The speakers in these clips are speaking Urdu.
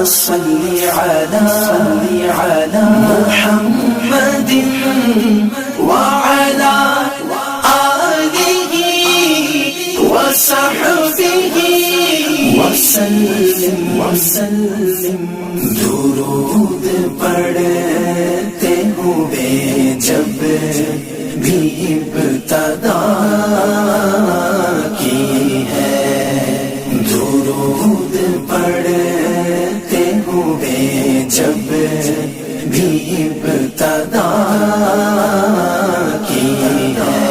صلی علی محمد وعلی آلہ وصحبہ وسلم درود پڑھتے ہوئے جب بھی ابتدا کی ہے، درود پڑھتے ہوئے جب بھی ابتدا کی ہے،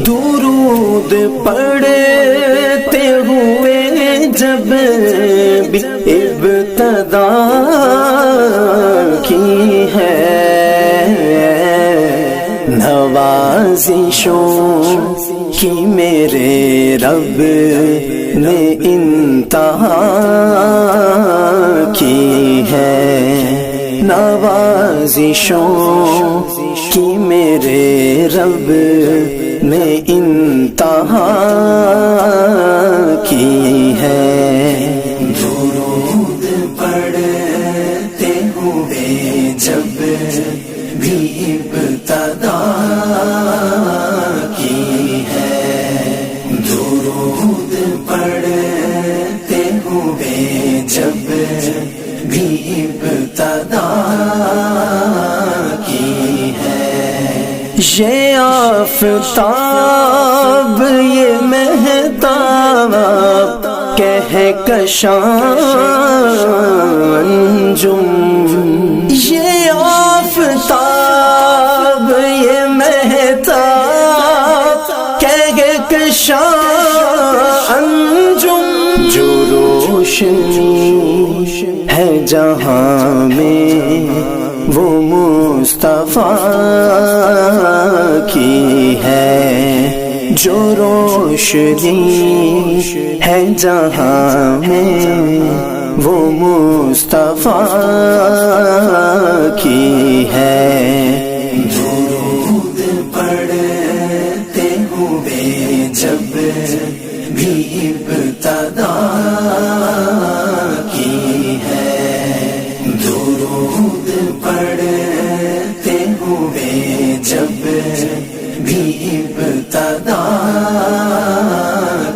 درود پڑھتے ہوئے جب بھی ابتدا کی ہے، نوازشوں کی میرے رب نے انتہا کی ہے، نوازشوں کی میرے رب نے انتہا کی ہے، درود پڑھتے ہوئے جب بھی ابتدا کی ہے، درود پڑھتے ہوئے جب بھی ابتدا کی ہے، یہ آفتاب یہ مہتاب کہکشاں انجم، یہ آفتاب یہ مہتاب کہکشاں انجم، جو روشنی ہے جہاں میں وہ مصطفیٰ کی ہے، جو روشنی ہے جہاں میں وہ مصطفیٰ کی ہے، درود پڑھتے ہوئے جب بھی ابتدا کی ہے، درود پڑھتے ہوئے جب بھی ابتدا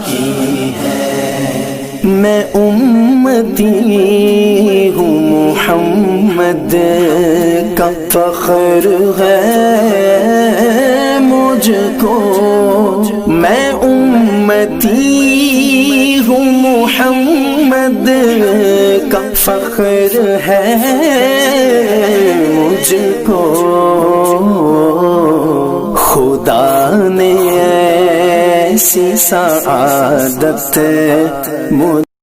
کی ہے، میں امتی ہوں محمد کا فخر ہے مجھ کو، میں امتی ہوں محمد کا فخر ہے مجھ کو، خدا نے ایسی سعادت مجھ